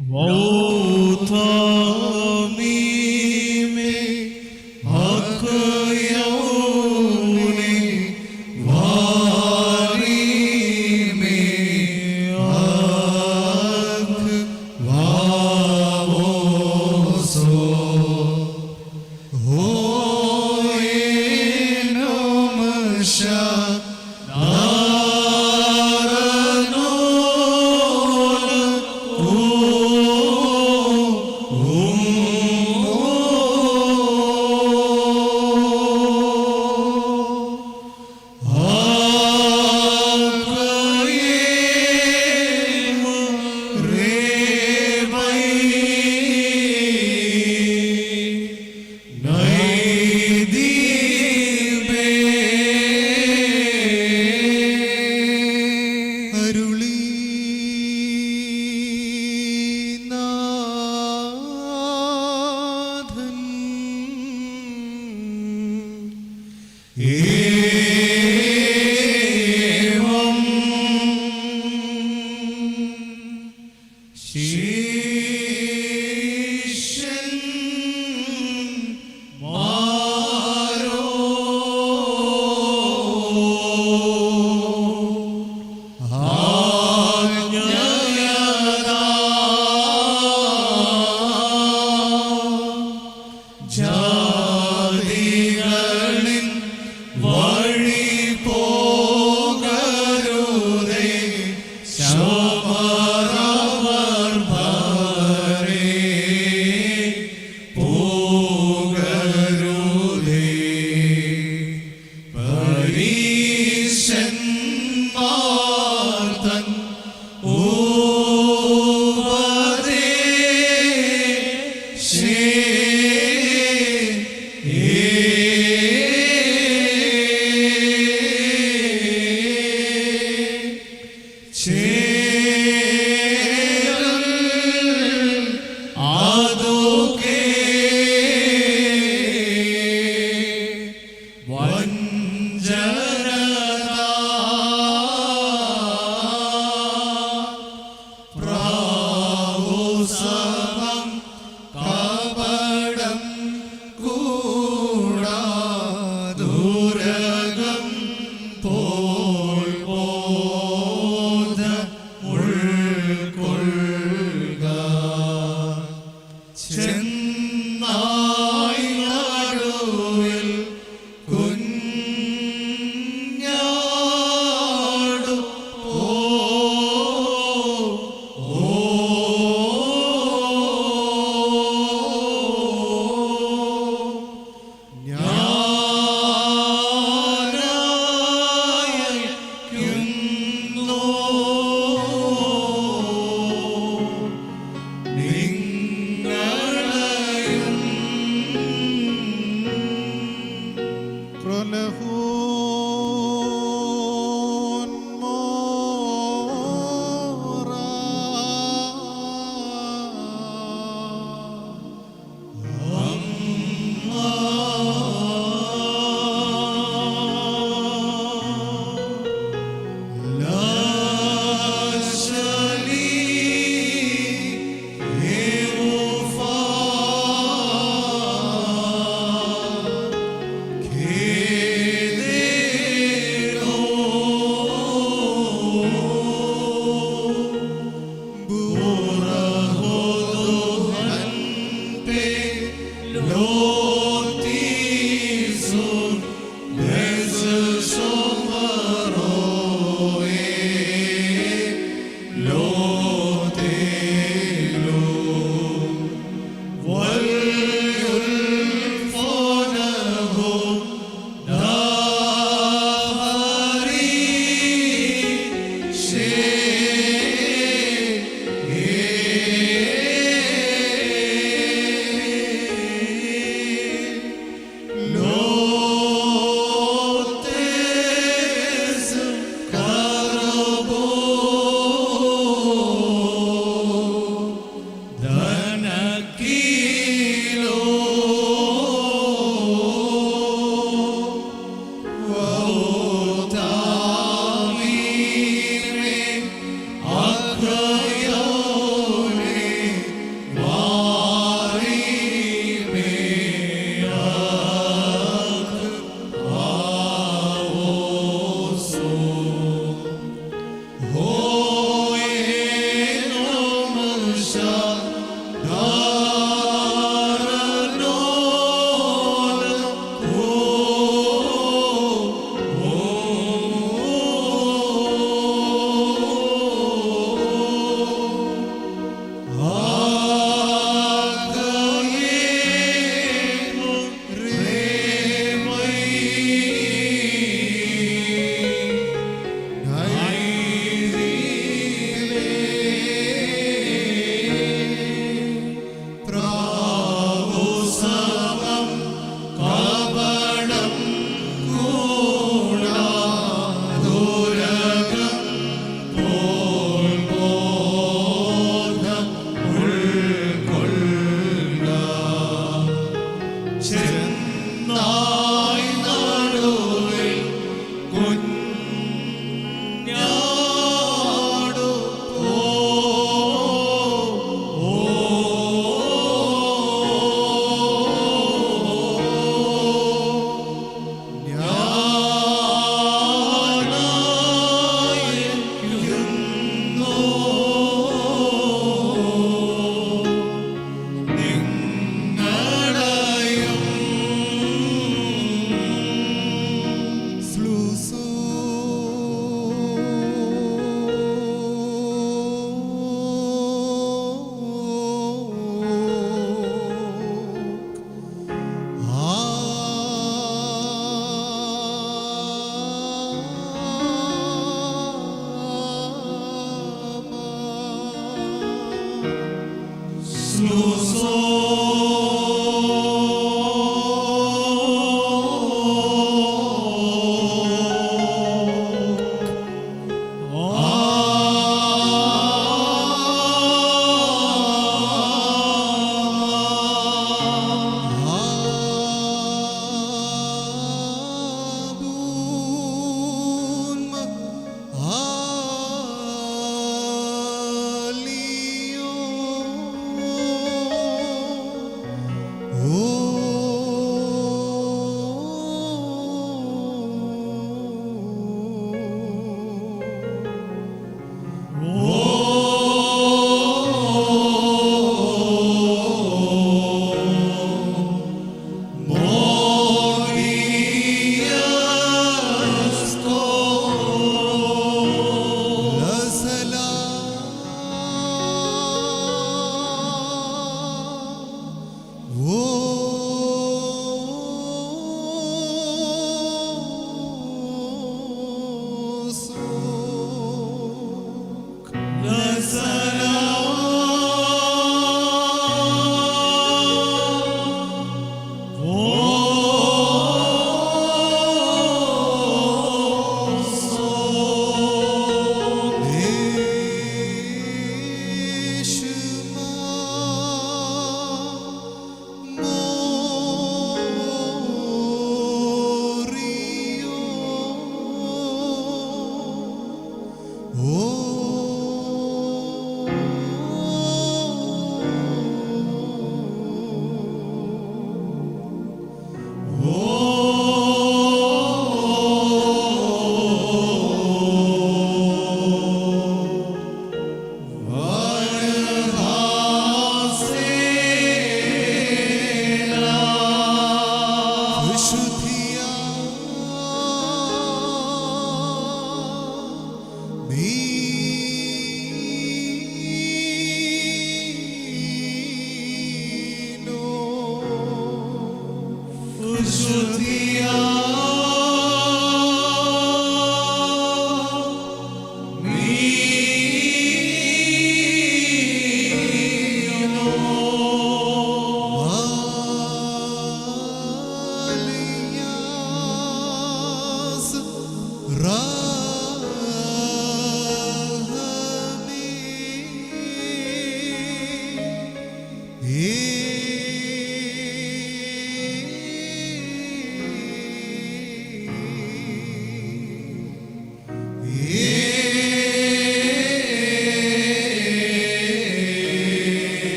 Oh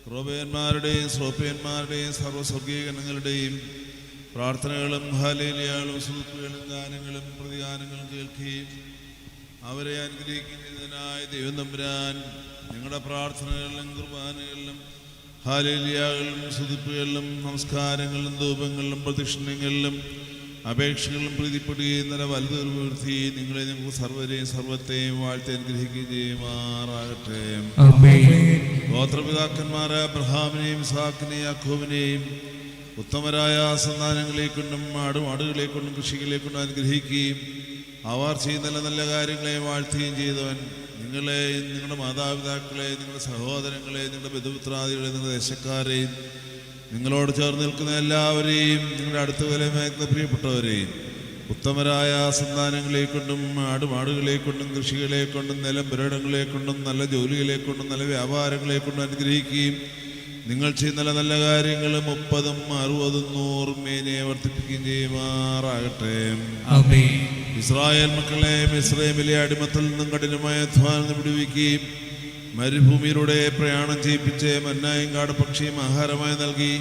ക്രോബേന്മാരുടെയും ശ്രോപ്യന്മാരുടെയും സർവ്വസ്വർഗീയഗണങ്ങളുടെയും പ്രാർത്ഥനകളും ഹല്ലേലൂയകളും സ്തുതികളും ഗാനങ്ങളും പ്രതിഗാനങ്ങളും കേൾക്കുകയും അവരെ അനുഗ്രഹിക്കുന്നതിനായ ദൈവം തമ്പുരാൻ നിങ്ങളുടെ പ്രാർത്ഥനകളിലും കുർബാനകളിലും ഹല്ലേലൂയകളിലും സ്തുതികളിലും നമസ്കാരങ്ങളിലും ധൂപങ്ങളിലും പ്രദക്ഷിണങ്ങളിലും അപേക്ഷകളിലും പ്രീതിപ്പെടുകയും നല്ല വലുത് ഉയർത്തി നിങ്ങളെ നിങ്ങൾക്ക് സർവ്വരെയും സർവത്തെയും വാഴ്ത്തി അനുഗ്രഹിക്കുകയും ചെയ്യുമാറാകട്ടെ. ഗോത്രപിതാക്കന്മാരായ അബ്രഹാമിനെയും ഇസ്ഹാക്കിനെയും യാക്കോബിനെയും ഉത്തമരായ സന്താനങ്ങളെക്കൊണ്ടും ആടുകളെക്കൊണ്ടും കൃഷികളെക്കൊണ്ടും അനുഗ്രഹിക്കുകയും അവർ ചെയ്യുന്ന നല്ല കാര്യങ്ങളെ വാഴ്ത്തുകയും ചെയ്തവൻ നിങ്ങളെയും നിങ്ങളുടെ മാതാപിതാക്കളെയും നിങ്ങളുടെ സഹോദരങ്ങളെയും നിങ്ങളുടെ ബന്ധുമിത്രാദികളെയും നിങ്ങളുടെ ദേശക്കാരെയും നിങ്ങളോട് ചേർന്ന് നിൽക്കുന്ന എല്ലാവരെയും നിങ്ങളുടെ അടുത്ത വിലമയക്കുന്ന പ്രിയപ്പെട്ടവരെയും ഉത്തമരായ സന്താനങ്ങളെക്കൊണ്ടും ആടുകളെക്കൊണ്ടും കൃഷികളെക്കൊണ്ടും നിലം പുരടങ്ങളെക്കൊണ്ടും നല്ല ജോലികളെക്കൊണ്ടും നല്ല വ്യാപാരങ്ങളെക്കൊണ്ടും അനുഗ്രഹിക്കുകയും നിങ്ങൾ ചെയ്യുന്ന നല്ല കാര്യങ്ങൾ 30, 60, 100 മേനെ വർദ്ധിപ്പിക്കുകയും ചെയ്യുമാറാകട്ടെ. ഇസ്രായേൽ മക്കളെ മിസ്രയീമിലെ അടിമത്തിൽ നിന്നും കഠിനമായ അധ്വാനം വിടുവിക്കുകയും മരുഭൂമിയിലൂടെ പ്രയാണം ചെയ്യിപ്പിച്ച് മന്നായും കാടപ്പക്ഷിയും ആഹാരമായി നൽകി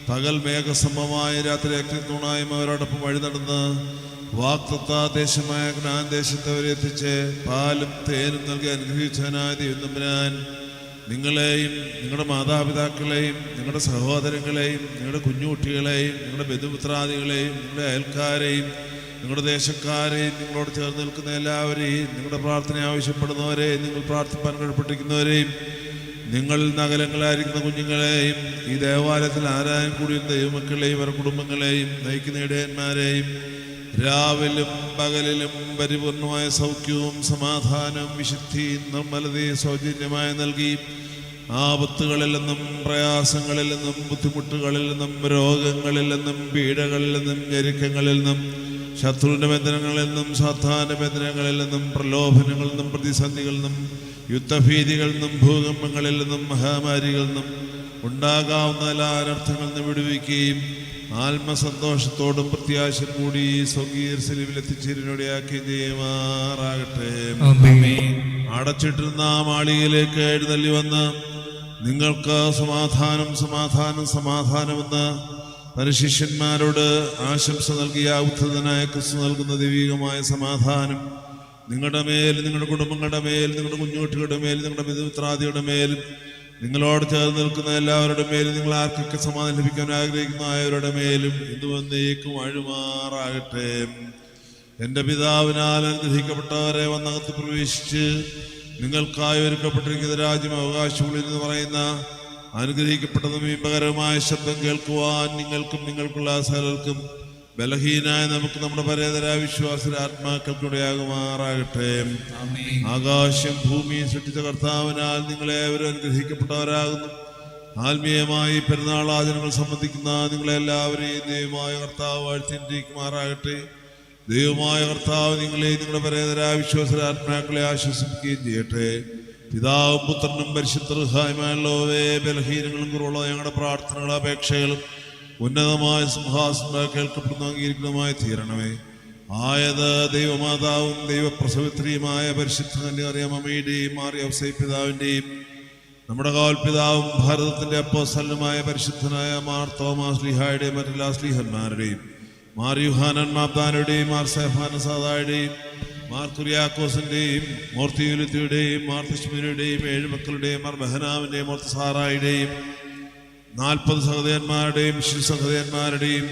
പകൽ മേഘസംഭവമായി രാത്രി അഗ്നിത്തൂണായും അവരോടൊപ്പം വഴി നടന്ന് വാഗ്ദത്ത ദേശമായ കനാൻ ദേശത്ത് അവരെ എത്തിച്ച് പാലും തേനും നൽകി അനുഗ്രഹിച്ചവനായ ദൈവം തമ്പുരാൻ നിങ്ങളെയും നിങ്ങളുടെ മാതാപിതാക്കളെയും നിങ്ങളുടെ സഹോദരങ്ങളെയും നിങ്ങളുടെ കുഞ്ഞുകുട്ടികളെയും നിങ്ങളുടെ ബന്ധുമിത്രാദികളെയും നിങ്ങളുടെ അയൽക്കാരെയും നിങ്ങളുടെ ദേശക്കാരെയും നിങ്ങളോട് ചേർന്ന് നിൽക്കുന്ന എല്ലാവരെയും നിങ്ങളുടെ പ്രാർത്ഥന ആവശ്യപ്പെടുന്നവരെയും നിങ്ങൾ പ്രാർത്ഥിപ്പാൻ കടപ്പെട്ടിരിക്കുന്നവരെയും നിങ്ങൾ നഗരങ്ങളായിരിക്കുന്ന കുഞ്ഞുങ്ങളെയും ഈ ദേവാലയത്തിൽ ആരായം കൂടിയ ദൈവമക്കളെയും അവരുടെ കുടുംബങ്ങളെയും നയിക്കുന്ന ഇടയന്മാരെയും രാവിലും പകലിലും പരിപൂർണമായ സൗഖ്യവും സമാധാനവും വിശുദ്ധിയും നിർമ്മലതയും സൗജന്യമായി നൽകി ആപത്തുകളിൽ നിന്നും പ്രയാസങ്ങളിൽ നിന്നും ബുദ്ധിമുട്ടുകളിൽ നിന്നും രോഗങ്ങളിൽ നിന്നും പീഡകളിൽ നിന്നും ഞെരുക്കങ്ങളിൽ നിന്നും ശത്രുവിൻ്റെ ബന്ധനങ്ങളിൽ നിന്നും സാധാരണ ബന്ധനങ്ങളിൽ നിന്നും പ്രലോഭനങ്ങളിൽ നിന്നും പ്രതിസന്ധികളിൽ നിന്നും യുദ്ധഭീതികളിൽ നിന്നും ഭൂകമ്പങ്ങളിൽ നിന്നും മഹാമാരികളിൽ നിന്നും ഉണ്ടാകാവുന്ന എല്ലാ അനർത്ഥങ്ങളിൽ നിന്നും വിടുവിക്കുകയും ആത്മസന്തോഷത്തോടും പ്രത്യാശ കൂടി സ്വകീർശലിൽ എത്തിച്ചേരുന്നോടെയാക്കുകയും ചെയ്യുമാറാകട്ടെ. അടച്ചിട്ടിരുന്ന മാളികയിലേക്ക് എഴുന്നള്ളി വന്ന് നിങ്ങൾക്ക് സമാധാനം സമാധാനം സമാധാനമെന്ന് തന്റെ ശിഷ്യന്മാരോട് ആശംസ നൽകിയ ഉദ്ധതനായ ക്രിസ്തു നൽകുന്ന ദൈവികമായ സമാധാനം നിങ്ങളുടെ മേൽ, നിങ്ങളുടെ കുടുംബങ്ങളുടെ മേൽ, നിങ്ങളുടെ കുഞ്ഞുകുട്ടികളുടെ മേൽ, നിങ്ങളുടെ ബന്ധുമിത്രാദികളുടെ മേലും നിങ്ങളോട് ചേർന്ന് നിൽക്കുന്ന എല്ലാവരുടെ മേലും നിങ്ങൾ ആർക്കൊക്കെ സമാധാനം ലഭിക്കാൻ ആഗ്രഹിക്കുന്ന ആയവരുടെ മേലും ഇതുവന്നേക്കും അഴുമാറാകട്ടെ. എൻ്റെ പിതാവിനാൽ അനുഗ്രഹിക്കപ്പെട്ടവരെ വന്നകത്ത് പ്രവേശിച്ച് നിങ്ങൾക്കായി ഒരുക്കപ്പെട്ടിരിക്കുന്ന രാജ്യം അവകാശങ്ങളിൽ എന്ന് പറയുന്ന അനുഗ്രഹിക്കപ്പെട്ടതും ഇമ്പകരമായ ശബ്ദം കേൾക്കുവാൻ നിങ്ങൾക്കും നിങ്ങൾക്കുള്ള സകലർക്കും ബലഹീനായ നമുക്ക് നമ്മുടെ പരേതരായ വിശ്വാസ ആത്മാക്കൾക്കിടയാകുമാറാകട്ടെ. ആകാശം ഭൂമിയും സൃഷ്ടിച്ച കർത്താവിനാൽ നിങ്ങളെ അവരും അനുഗ്രഹിക്കപ്പെട്ടവരാകുന്നു. ആത്മീയമായി പെരുന്നാൾ ആചരണങ്ങൾ സംബന്ധിക്കുന്ന നിങ്ങളെല്ലാവരെയും ദൈവമായ കർത്താവ് വാഴ്ത്തിയിരിക്കുമാറാകട്ടെ. ദൈവമായ കർത്താവ് നിങ്ങളെയും നിങ്ങളുടെ പരേതരായ വിശ്വാസ ആത്മാക്കളെ ആശ്വസിപ്പിക്കുകയും ചെയ്യട്ടെ. പിതാവും പുത്രനും പരിശുദ്ധ റുഹായുമായുള്ളവേ ബലഹീനങ്ങളും കുറവുള്ള ഞങ്ങളുടെ പ്രാർത്ഥനകളും അപേക്ഷകളും ഉന്നതമായ സിംഹാസന കേൾക്കപ്പെടുന്ന അംഗീകരിക്കുന്നതുമായി തീരണമേ. ആയത് ദൈവമാതാവും ദൈവപ്രസവിത്രിയുമായ പരിശുദ്ധ കന്യകമറിയമ്മയുടെയും മാറിയ ഔസേപ്പ് പിതാവിൻ്റെയും നമ്മുടെ കാവൽപിതാവും ഭാരതത്തിൻ്റെ അപ്പോസ്തലനുമായ പരിശുദ്ധനായ മാർ തോമാസ് ശ്ലീഹായുടെയും മറ്റെല്ലാ ശ്ലീഹന്മാരുടെയും മാർ യൂഹാനൻ മാബ്ദാനുടെയും മാർ സെഫാന സാദായുടെയും മാർ കുര്യാക്കോസിൻ്റെയും മോർ തിയുലിത്തിയുടെയും മാർ തിശ്മീനുടെയും 7 മക്കളുടെയും മാർ ബഹനാമിൻ്റെയും മോർ സാറായുടെയും 40 സഹോദരന്മാരുടെയും സഹോദരന്മാരുടെയും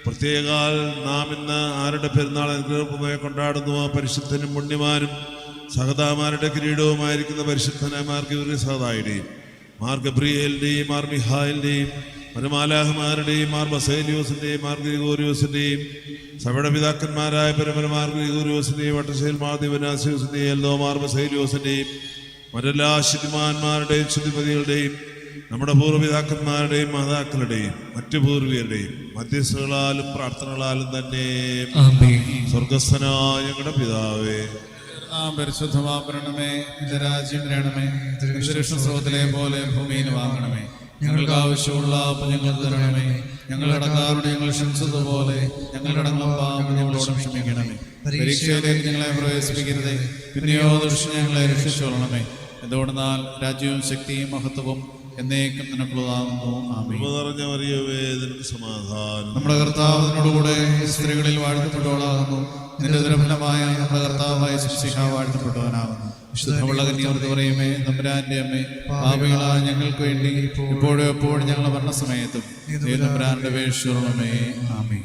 പ്രത്യേകാൽ നാം ഇന്ന് ആരുടെ പെരുന്നാൾ അനുഗ്രഹമായി കൊണ്ടാടുന്നുവോ പരിശുദ്ധനും പുണ്യമാനും സഹതാമാരുടെ കിരീടവുമായിരിക്കുന്ന പരിശുദ്ധനായ മാർ ഗൗരിസാദായുടെയും മാർ ഗബ്രിയേലിൻ്റെയും മാർ മിഹായിലിൻ്റെയും മാലാഹമാരുടെയും മാർ ബസേലിയോസിൻ്റെയും മാർ ഗ്രിഗോരിയോസിൻ്റെയും സഭയുടെ പിതാക്കന്മാരായ പരമരമാർ ഗ്രിഗോരിയോസിൻ്റെയും വട്ടശേൽ മാർ ദിവനാസിയോസിൻ്റെയും എൽദോ മാർ ബസേലിയോസിൻ്റെയും മറ്റെല്ലാ ശുദ്ധിമാന്മാരുടെയും ശുദ്ധിപതികളുടെയും നമ്മുടെ പൂർവ്വപിതാക്കന്മാരുടെയും മാതാക്കളുടെയും മറ്റു പൂർവികരുടെയും മധ്യസ്ഥകളാലും പ്രാർത്ഥനകളാലും തന്നെ സ്വർഗസ്ഥനായ ഞങ്ങളുടെ പിതാവേ, പരിശുദ്ധമാകണമേ. രാജ്യം വരണമേ. സ്രോതലെ പോലെ ഭൂമിയിൽ വാങ്ങണമേ. ഞങ്ങൾക്ക് ആവശ്യമുള്ള ഞങ്ങൾക്ക് തരണമേ. ഞങ്ങളുടെ കടക്കാരോട് ഞങ്ങൾ ക്ഷമിച്ചതുപോലെ ഞങ്ങളുടെ പാപം ഞങ്ങളോട് ക്ഷമിക്കണമേ. പരീക്ഷയിലേക്ക് ഞങ്ങളെ പ്രവേശിപ്പിക്കരുതേ, പിന്നെയോ ദുഷ്ടനെ ഞങ്ങളെ രക്ഷിച്ചുകൊള്ളണമേ. എന്തുകൊണ്ടെന്നാൽ രാജ്യവും ശക്തിയും മഹത്വവും എന്നേക്കും നിനക്കുള്ളതാകുന്നു. ആമേൻ. കൃപ നിറഞ്ഞ മറിയമേ, നിനക്ക് സമാധാനം. നമ്മുടെ കർത്താവിനോടുകൂടെ സ്ത്രീകളിൽ വാഴ്ത്തപ്പെട്ടവളാകുന്നു. നിന്റെ ദുരഫലമായ നമ്മുടെ കർത്താവായ ശിശിഹ വാഴ്ത്തപ്പെട്ടവനാകുന്നു. വിശുദ്ധമുള്ള കന്യാവൃത്തി പറയുമേ, തമ്പുരാന്റെ അമ്മേ, പാപികളായ ഞങ്ങൾക്ക് വേണ്ടി ഇപ്പോഴും എപ്പോഴും ഞങ്ങളുടെ മരണസമയത്തും തമ്പുരാന്റെ അപേക്ഷിച്ചുകൊള്ളണമേ. ആമേൻ.